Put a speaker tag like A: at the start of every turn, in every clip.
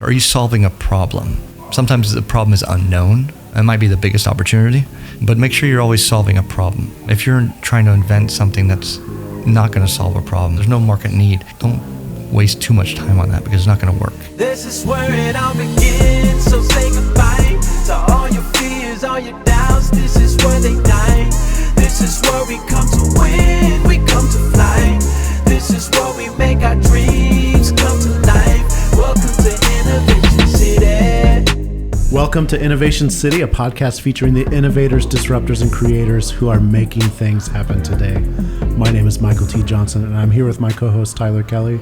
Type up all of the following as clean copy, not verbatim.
A: Are you solving a problem? Sometimes the problem is unknown. It might be the biggest opportunity, but make sure you're always solving a problem. If you're trying to invent something that's not going to solve a problem, there's no market need, don't waste too much time on that because it's not going to work.
B: This is where it all begins, so say goodbye to all your fears, all your doubts. This is where they die. This is where we come to win, we come to fly. This is where we make our dreams come to life. Welcome to Innovation City.
C: Welcome to Innovation City, a podcast featuring the innovators, disruptors, and creators who are making things happen today. My name is Michael T. Johnson, and I'm here with my co-host, Tyler Kelly.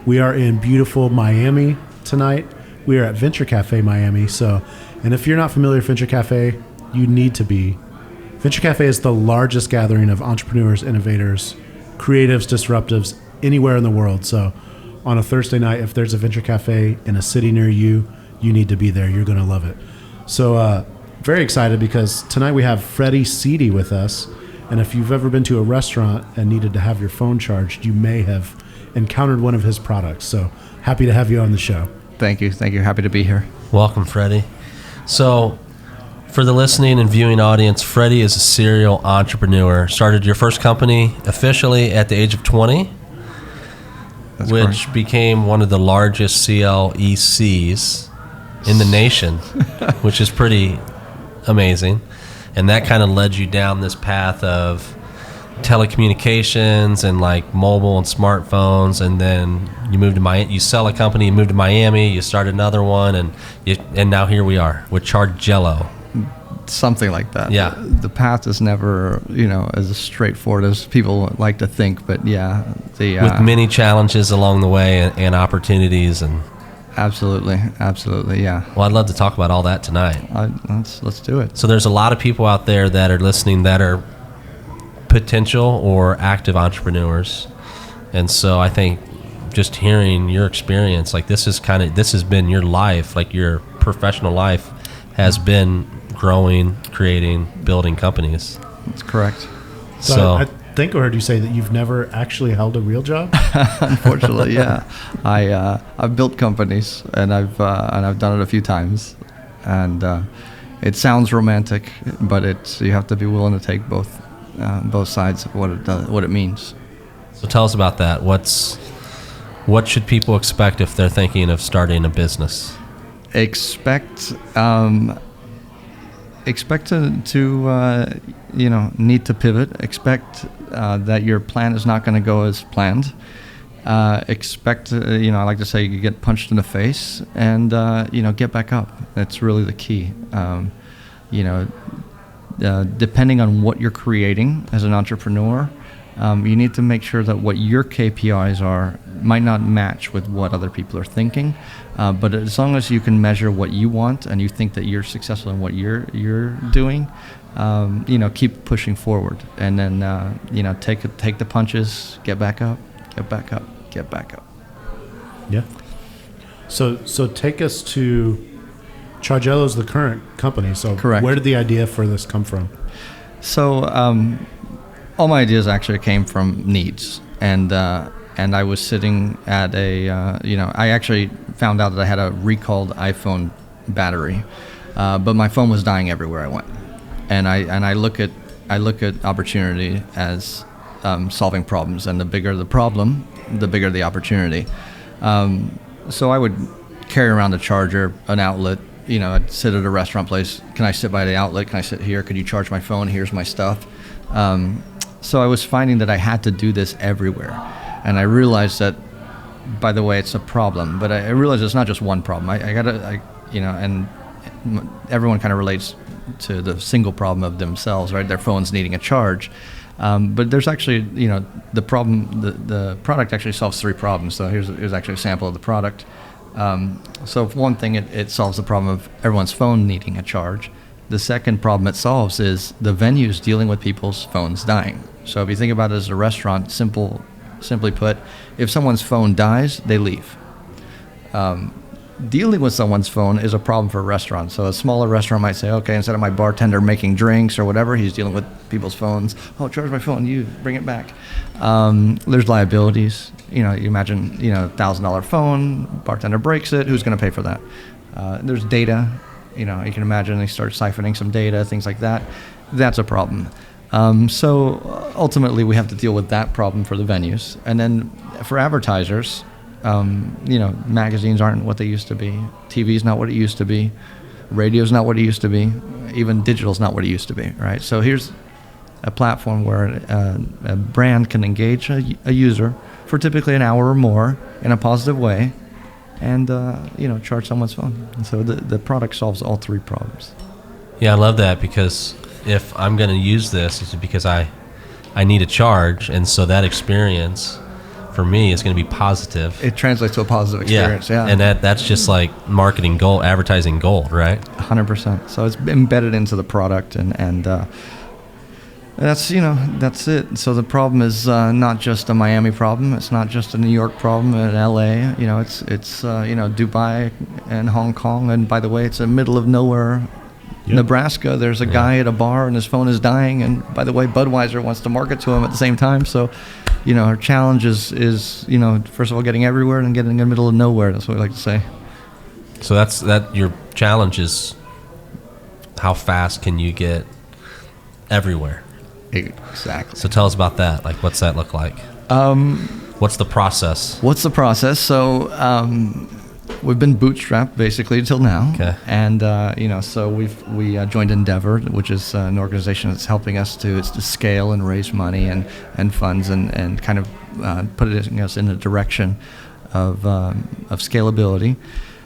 C: We are in beautiful Miami tonight. We are at Venture Cafe Miami. And if you're not familiar with Venture Cafe, you need to be. Venture Cafe is the largest gathering of entrepreneurs, innovators, creatives, disruptives anywhere in the world. So on a Thursday night, if there's a Venture Cafe in a city near you, you need to be there. You're going to love it. So very excited because tonight we have Freddy Sidi with us. And if you've ever been to a restaurant and needed to have your phone charged, you may have encountered one of his products. So happy to have you on the show.
A: Thank you. Happy to be here.
D: Welcome, Freddy. So for the listening and viewing audience, Freddy is a serial entrepreneur. Started your first company officially at the age of 20,
A: That's
D: which
A: correct.
D: became one of the largest CLECs in the nation, which is pretty amazing. And that kind of led you down this path of telecommunications and like mobile and smartphones, and then you moved to Miami. You sell a company, you moved to Miami, you start another one, and now here we are with Chargello.
A: Something like that.
D: Yeah.
A: The path is never, as straightforward as people like to think, but yeah.
D: With many challenges along the way and opportunities and.
A: Absolutely, yeah.
D: Well, I'd love to talk about all that tonight.
A: Let's do it.
D: So there's a lot of people out there that are listening that are potential or active entrepreneurs, and so I think just hearing your experience, like this has been your life, like your professional life has been growing, creating, building companies.
A: That's correct.
C: So I think I heard you say that you've never actually held a real job.
A: Unfortunately, yeah. I've built companies and I've done it a few times, and it sounds romantic, but you have to be willing to take both sides of what it means.
D: So tell us about that. What should people expect if they're thinking of starting a business?
A: Expect to need to pivot. Expect that your plan is not going to go as planned. Expect, I like to say, you get punched in the face and, get back up. That's really the key. Depending on what you're creating as an entrepreneur, you need to make sure that what your KPIs are might not match with what other people are thinking. But as long as you can measure what you want and you think that you're successful in what you're doing, keep pushing forward. And then, take the punches, get back up.
C: Yeah. So take us to Chargello's the current company. So
A: correct. Where
C: did the idea for this come from?
A: So all my ideas actually came from needs, and I was sitting at I actually found out that I had a recalled iPhone battery, but my phone was dying everywhere I went, and I look at opportunity as solving problems, and the bigger the problem, the bigger the opportunity. So I would carry around a charger, an outlet. I'd sit at a restaurant place. Can I sit by the outlet? Can I sit here? Could you charge my phone? Here's my stuff. So I was finding that I had to do this everywhere. And I realized that, by the way, it's a problem. But I realized it's not just one problem. And everyone kind of relates to the single problem of themselves, right? Their phone's needing a charge. But there's actually, the problem, the product actually solves three problems. So here's actually a sample of the product. So for one thing, it solves the problem of everyone's phone needing a charge. The second problem it solves is the venues dealing with people's phones dying. So if you think about it as a restaurant, simply put, if someone's phone dies, they leave. Dealing with someone's phone is a problem for a restaurant. So a smaller restaurant might say, okay, instead of my bartender making drinks or whatever, he's dealing with people's phones. Oh, charge my phone, you bring it back. There's liabilities. You know, you imagine, you know, $1,000 phone, bartender breaks it, who's going to pay for that? There's data, you know, you can imagine they start siphoning some data, things like that. That's a problem. So ultimately we have to deal with that problem for the venues. And then for advertisers, you know, magazines aren't what they used to be. TV's not what it used to be. Radio's not what it used to be. Even digital's not what it used to be, right? So here's a platform where a brand can engage a user for typically an hour or more in a positive way, and you know, charge someone's phone. And so the product solves all three problems.
D: Yeah, I love that, because if I'm going to use this, it's because I need a charge, and so that experience for me is going to be positive.
A: It translates to a positive experience. Yeah.
D: And that's just like marketing gold, advertising gold, right?
A: 100%. So it's embedded into the product, and that's, you know, that's it. So the problem is not just a Miami problem. It's not just a New York problem, in LA. You know, it's you know, Dubai and Hong Kong. And by the way, it's a middle of nowhere, Nebraska. There's a guy at a bar and his phone is dying. And by the way, Budweiser wants to market to him at the same time. So, you know, our challenge is, you know, first of all, getting everywhere and getting in the middle of nowhere. That's what we like to say.
D: So that your challenge is, how fast can you get everywhere?
A: Exactly.
D: So tell us about that. Like, what's that look like? What's the process?
A: What's the process? So we've been bootstrapped basically until now.
D: Okay.
A: And you know, so we joined Endeavor, which is an organization that's helping us to scale and raise money and funds and kind of putting us in the direction of scalability.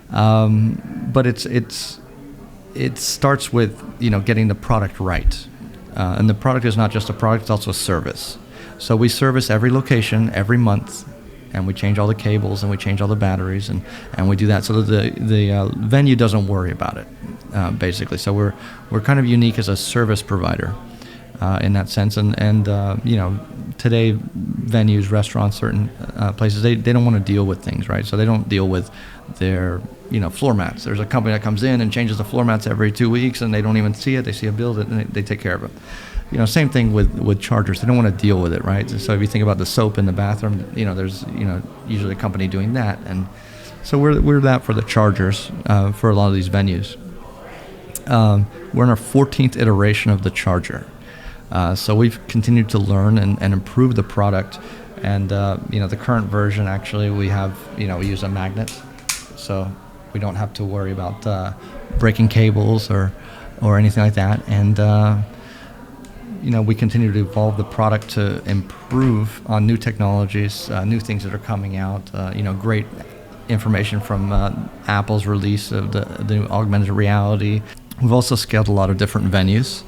A: But it starts with, you know, getting the product right. And the product is not just a product, it's also a service. So we service every location every month, and we change all the cables and we change all the batteries, and we do that so that the venue doesn't worry about it, basically. So we're kind of unique as a service provider in that sense. And you know, today venues, restaurants, certain places, they don't want to deal with things, right? So they don't deal with their, you know, floor mats. There's a company that comes in and changes the floor mats every 2 weeks, and they don't even see it. They see a bill and they take care of it. You know, same thing with chargers. They don't want to deal with it, right? So if you think about the soap in the bathroom, you know, there's, you know, usually a company doing that. And so we're that for the chargers for a lot of these venues. We're in our 14th iteration of the charger. So we've continued to learn and improve the product. And, you know, the current version, actually, we have, you know, we use a magnet. So we don't have to worry about breaking cables or anything like that. And, you know, we continue to evolve the product to improve on new technologies, new things that are coming out, you know, great information from Apple's release of the new augmented reality. We've also scaled a lot of different venues.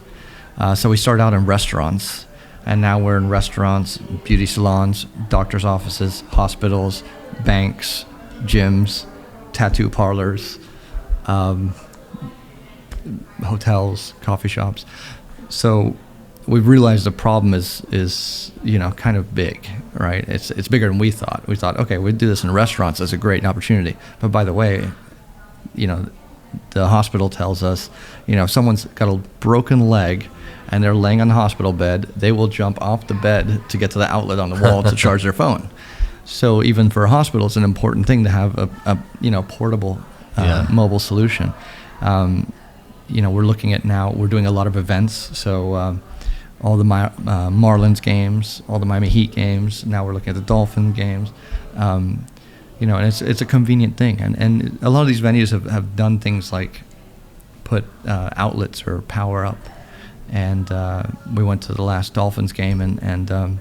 A: So we started out in restaurants, and now we're in restaurants, beauty salons, doctor's offices, hospitals, banks, gyms, tattoo parlors, hotels, coffee shops. So we've realized the problem is you know, kind of big, right? It's bigger than we thought. We thought, okay, we'd do this in restaurants. That's a great opportunity. But by the way, you know, the hospital tells us, you know, if someone's got a broken leg and they're laying on the hospital bed, they will jump off the bed to get to the outlet on the wall to charge their phone. So even for a hospital, it's an important thing to have a you know, portable mobile solution. You know, we're looking at now, we're doing a lot of events. So all the Marlins games, all the Miami Heat games. Now we're looking at the Dolphin games. You know, and it's a convenient thing. And a lot of these venues have done things like put outlets or power up. And we went to the last Dolphins game, and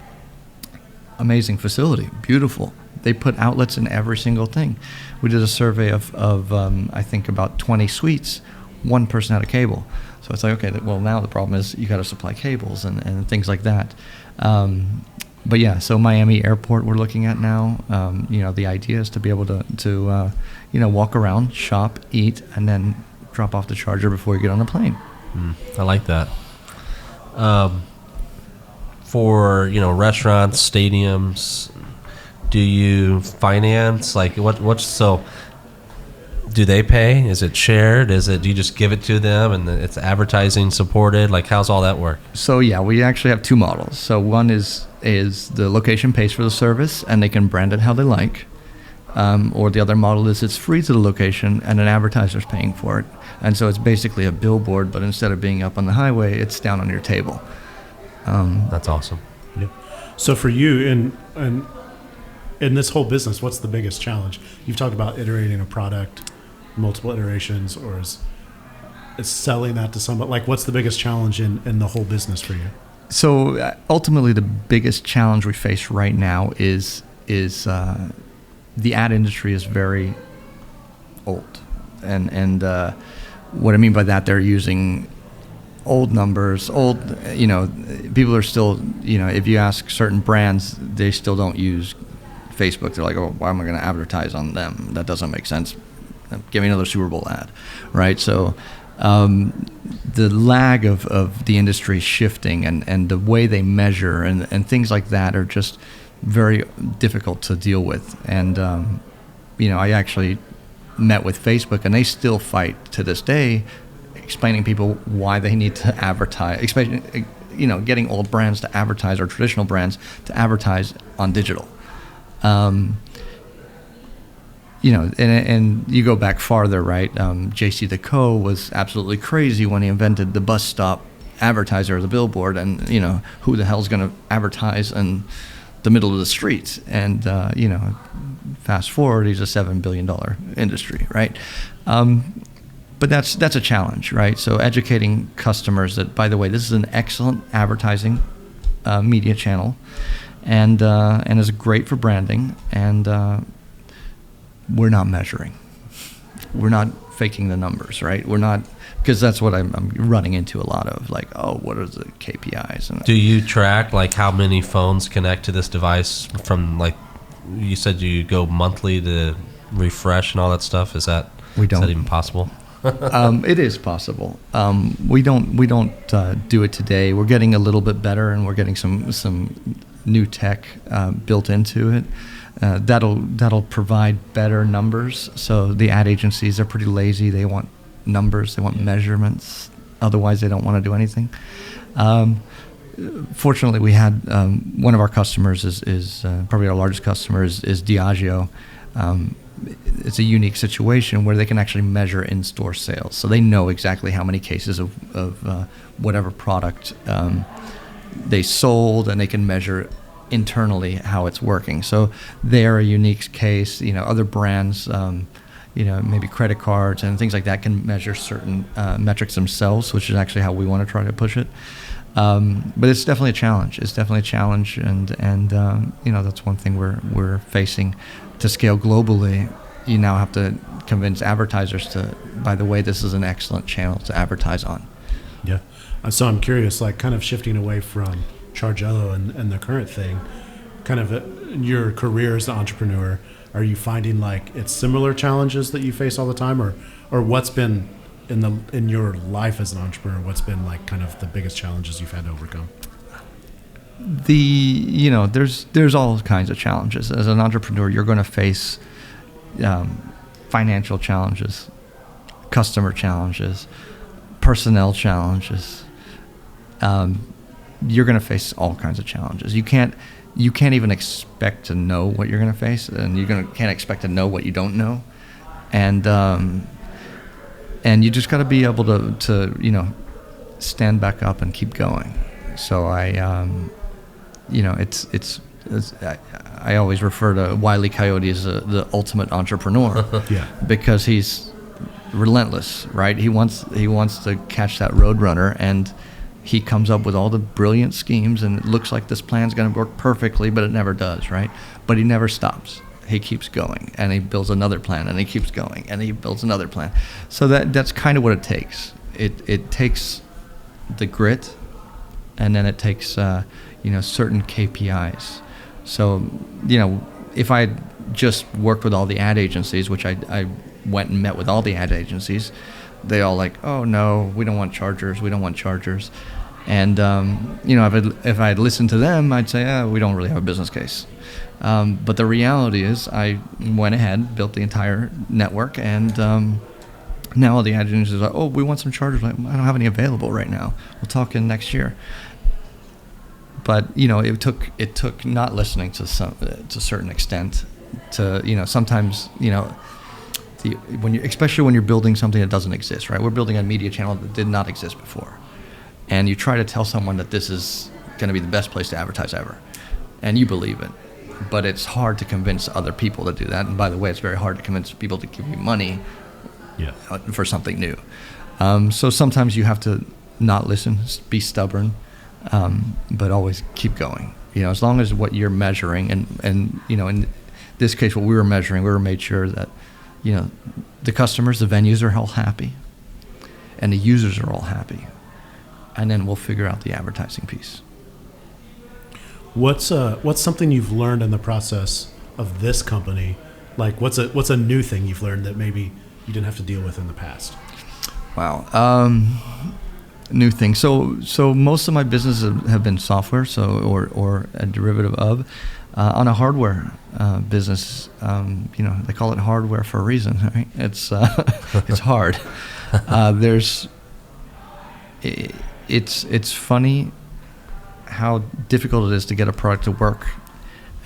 A: amazing facility, beautiful. They put outlets in every single thing. We did a survey of I think about 20 suites. One person had a cable. So it's like, okay, well, now the problem is you got to supply cables and things like that. But yeah, so Miami Airport we're looking at now. You know, the idea is to be able to you know, walk around, shop, eat, and then drop off the charger before you get on the plane.
D: I like that. For, you know, restaurants, stadiums, do you finance? Like, what's so Do they pay? Is it shared? Do you just give it to them and it's advertising supported? Like, how's all that work?
A: So yeah, we actually have two models. So one is the location pays for the service and they can brand it how they like. Or the other model is it's free to the location and an advertiser's paying for it. And so it's basically a billboard, but instead of being up on the highway, it's down on your table.
D: That's awesome.
C: Yeah. So for you in this whole business, what's the biggest challenge? You've talked about iterating a product, multiple iterations, or is selling that to somebody? Like, what's the biggest challenge in the whole business for you?
A: So ultimately, the biggest challenge we face right now is the ad industry is very old, and what I mean by that, they're using old numbers, people are still, if you ask certain brands, they still don't use Facebook. They're like, oh, why am I going to advertise on them? That doesn't make sense. Give me another Super Bowl ad, right? So the lag of the industry shifting and the way they measure and things like that are just very difficult to deal with. And, I actually met with Facebook, and they still fight to this day explaining people why they need to advertise, especially, getting old brands to advertise or traditional brands to advertise on digital. And you go back farther, right? JC Decaux was absolutely crazy when he invented the bus stop advertiser, the billboard, and who the hell's going to advertise in the middle of the street? And fast forward, he's a $7 billion industry, right? But that's a challenge, right? So educating customers that, by the way, this is an excellent advertising media channel, and is great for branding, and we're not measuring. We're not faking the numbers, right? We're not, because that's what I'm running into a lot of, like, oh, what are the KPIs? And
D: do you track, like, how many phones connect to this device from, like, you said you go monthly to refresh and all that stuff? Is that even possible?
A: It is possible. We don't do it today. We're getting a little bit better, and we're getting some new tech built into it. That'll provide better numbers. So the ad agencies are pretty lazy. They want numbers. They want measurements. Otherwise, they don't want to do anything. Fortunately, we had one of our customers is probably our largest customer is Diageo. It's a unique situation where they can actually measure in-store sales. So they know exactly how many cases of whatever product they sold, and they can measure internally how it's working. So they're a unique case. Other brands, maybe credit cards and things like that can measure certain metrics themselves, which is actually how we want to try to push it. But it's definitely a challenge. And that's one thing we're facing. To scale globally, you now have to convince advertisers to, by the way, this is an excellent channel to advertise on.
C: Yeah. So I'm curious, like, kind of shifting away from Chargello and the current thing, kind of in your career as an entrepreneur, are you finding like it's similar challenges that you face all the time, or what's been in your life as an entrepreneur, what's been like kind of the biggest challenges you've had to overcome?
A: There's all kinds of challenges. As an entrepreneur, you're going to face financial challenges, customer challenges, personnel challenges. You're going to face all kinds of challenges. You can't even expect to know what you're going to face, and can't expect to know what you don't know, and you just got to be able to stand back up and keep going. So I always refer to Wile E. Coyote as the ultimate entrepreneur.
C: Yeah.
A: Because he's relentless, right? He wants to catch that roadrunner, and he comes up with all the brilliant schemes, and it looks like this plan's going to work perfectly, but it never does, right? But he never stops. He keeps going, and he builds another plan, and he keeps going, and he builds another plan. So that's kind of what it takes. It takes the grit, and then it takes certain KPIs. So if I just worked with all the ad agencies, which I went and met with all the ad agencies, they all like, oh no, we don't want chargers. And if I had listened to them, I'd say, we don't really have a business case. But the reality is, I went ahead, built the entire network, and now all the ad agencies are like, oh, we want some chargers. Like, I don't have any available right now. We'll talk in next year. But it took not listening to a certain extent to sometimes especially when you're building something that doesn't exist, right? We're building a media channel that did not exist before, and you try to tell someone that this is going to be the best place to advertise ever, and you believe it, but it's hard to convince other people to do that. And by the way, it's very hard to convince people to give you money for something new. So sometimes you have to not listen, be stubborn, but always keep going. As long as what you're measuring, and in this case, what we were measuring, we made sure that the customers, the venues are all happy, and the users are all happy, and then we'll figure out the advertising piece.
C: What's something you've learned in the process of this company? Like, what's a new thing you've learned that maybe you didn't have to deal with in the past?
A: Wow. New thing. So most of my businesses have been software, or a derivative of. On a hardware business, they call it hardware for a reason, right? It's it's hard. It's funny how difficult it is to get a product to work,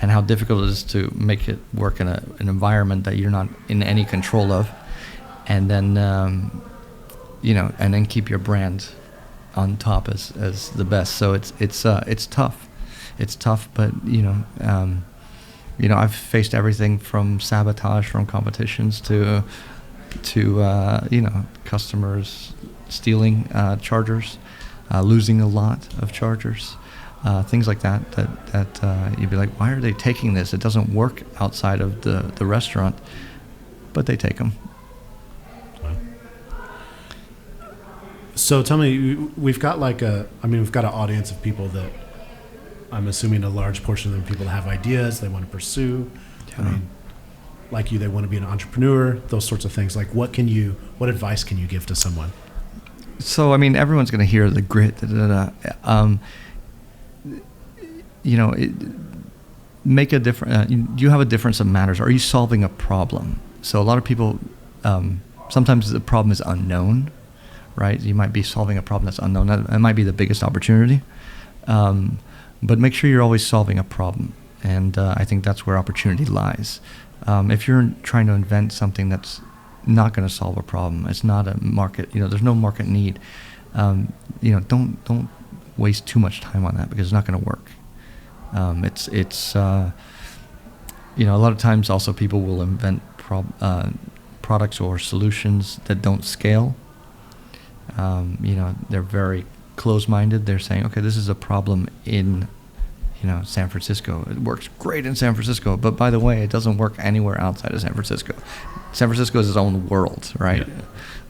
A: and how difficult it is to make it work in an environment that you're not in any control of, and then and then keep your brand on top as the best. So it's tough. It's tough, but I've faced everything from sabotage from competitions to customers stealing chargers, losing a lot of chargers, things like that you'd be like, why are they taking this? It doesn't work outside of the restaurant, but they take them.
C: So tell me, we've got an audience of people that I'm assuming a large portion of them people have ideas they want to pursue. Yeah. I mean, like you, they want to be an entrepreneur, those sorts of things. Like, what advice can you give to someone?
A: So, I mean, everyone's going to hear the grit. Make a difference. You have a difference that matters. Are you solving a problem? So a lot of people, sometimes the problem is unknown, right? You might be solving a problem that's unknown. That might be the biggest opportunity. But make sure you're always solving a problem. And I think that's where opportunity lies. If you're trying to invent something that's not going to solve a problem, it's not a market, there's no market need, don't waste too much time on that, because it's not going to work. A lot of times also people will invent products or solutions that don't scale. They're very closed-minded. They're saying, okay, this is a problem in San Francisco. It works great in San Francisco, but by the way, it doesn't work anywhere outside of San Francisco. San Francisco is its own world, right? Yeah.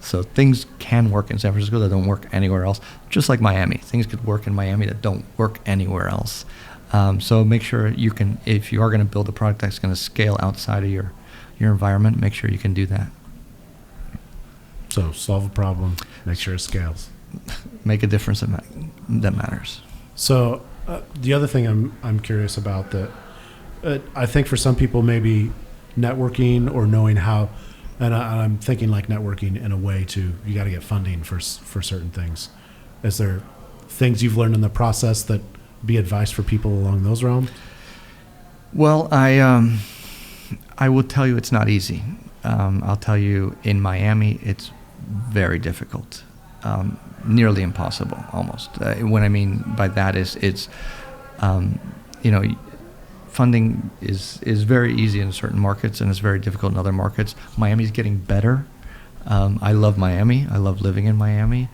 A: So things can work in San Francisco that don't work anywhere else, just like Miami. Things could work in Miami that don't work anywhere else. So make sure you can, if you are going to build a product that's going to scale outside of your environment, make sure you can do that.
C: So solve a problem, make sure it scales.
A: Make a difference that matters.
C: So the other thing I'm curious about, that I think for some people maybe networking or knowing how, and I'm thinking like networking in a way too, you got to get funding for certain things. Is there things you've learned in the process that be advice for people along those realms?
A: Well, I will tell you it's not easy. I'll tell you, in Miami, it's very difficult. Nearly impossible, almost. What I mean by that is it's, funding is very easy in certain markets and it's very difficult in other markets. Miami's getting better. I love Miami. I love living in Miami.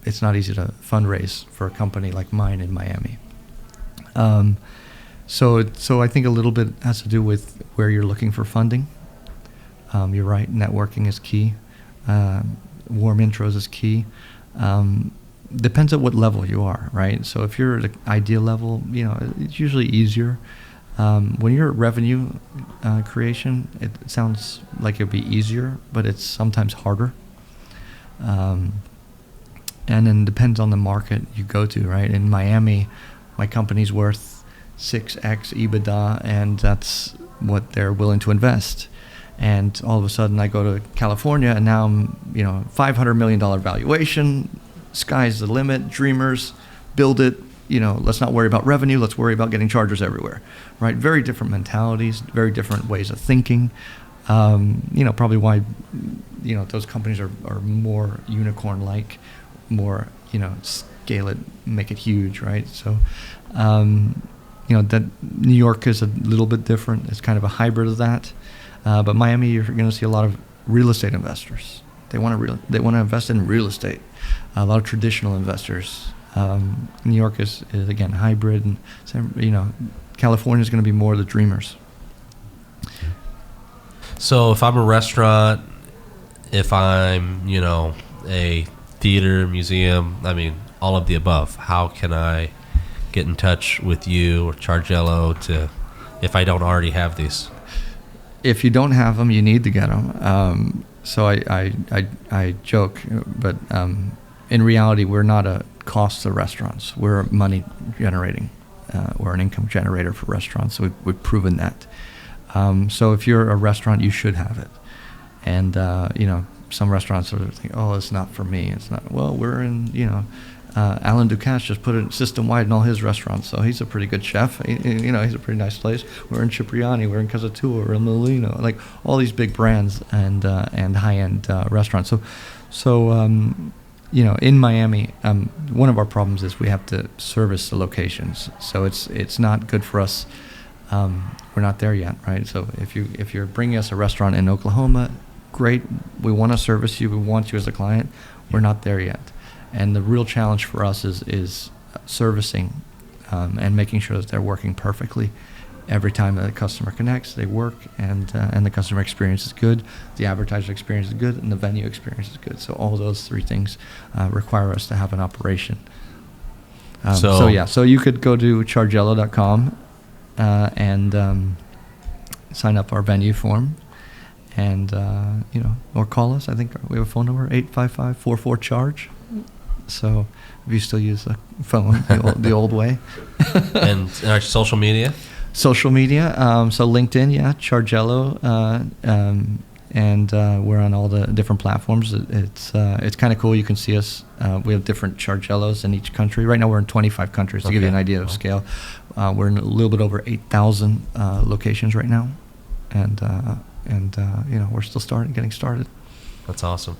A: It's not easy to fundraise for a company like mine in Miami. So I think a little bit has to do with where you're looking for funding. You're right, networking is key. Warm intros is key. Depends at what level you are, right? So if you're at the ideal level, it's usually easier. When you're at revenue creation, it sounds like it'd be easier, but it's sometimes harder. and then depends on the market you go to, right? In Miami, my company's worth 6x EBITDA, and that's what they're willing to invest. And all of a sudden I go to California, and now I'm, $500 million valuation, sky's the limit, dreamers, build it, let's not worry about revenue, let's worry about getting chargers everywhere, right? Very different mentalities, very different ways of thinking. Probably why, those companies are more unicorn-like, more, scale it, make it huge, right? So, that New York is a little bit different. It's kind of a hybrid of that. But Miami, you're going to see a lot of real estate investors. They want to invest in real estate. A lot of traditional investors. New York is again hybrid, and California is going to be more the dreamers.
D: So if I'm a restaurant, if I'm a theater, museum, all of the above, how can I get in touch with you or Chargello if I don't already have these?
A: If you don't have them, you need to get them. So I joke, but in reality, we're not a cost to restaurants. We're a money generating. We're an income generator for restaurants. So we've proven that. So if you're a restaurant, you should have it. And some restaurants sort of think, oh, it's not for me. It's not. Well, we're in Alan Ducasse just put it system-wide in all his restaurants, so he's a pretty good chef. He's a pretty nice place. We're in Cipriani, we're in Casatua, we're in Molino, like all these big brands and high-end restaurants. So in Miami, one of our problems is we have to service the locations. So it's not good for us. We're not there yet, right? So if you're bringing us a restaurant in Oklahoma, great. We want to service you. We want you as a client. We're not there yet. And the real challenge for us is servicing and making sure that they're working perfectly. Every time that a customer connects, they work, and the customer experience is good, the advertiser experience is good, and the venue experience is good. So all those three things require us to have an operation. So you could go to chargello.com and sign up our venue form, and or call us. I think we have a phone number, 855-44-CHARGE. So if you still use the phone the old way.
D: And our social media?
A: Social media, so LinkedIn, Chargello, and we're on all the different platforms. It's kind of cool. You can see us. We have different Chargellos in each country. Right now we're in 25 countries, to give you an idea of scale. We're in a little bit over 8,000 locations right now, and we're still getting started.
D: That's awesome.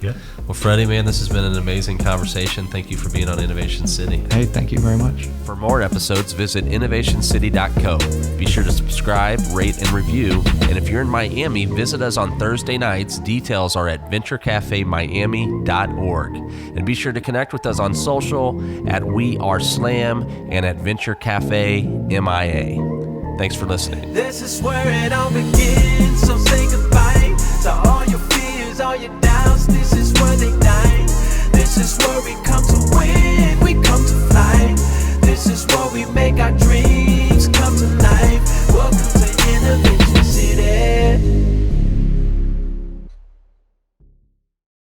C: Yeah.
D: Well, Freddie, man, this has been an amazing conversation. Thank you for being on Innovation City.
A: Hey, thank you very much.
D: For more episodes, visit innovationcity.co. Be sure to subscribe, rate, and review. And if you're in Miami, visit us on Thursday nights. Details are at venturecafemiami.org. And be sure to connect with us on social at We Are Slam and at Venture Cafe MIA. Thanks for listening.
B: This is where it all begins, so say goodbye to all your fears, all your doubts. This is where they die. This is where we come to win, we come to fly. This is where we make our dreams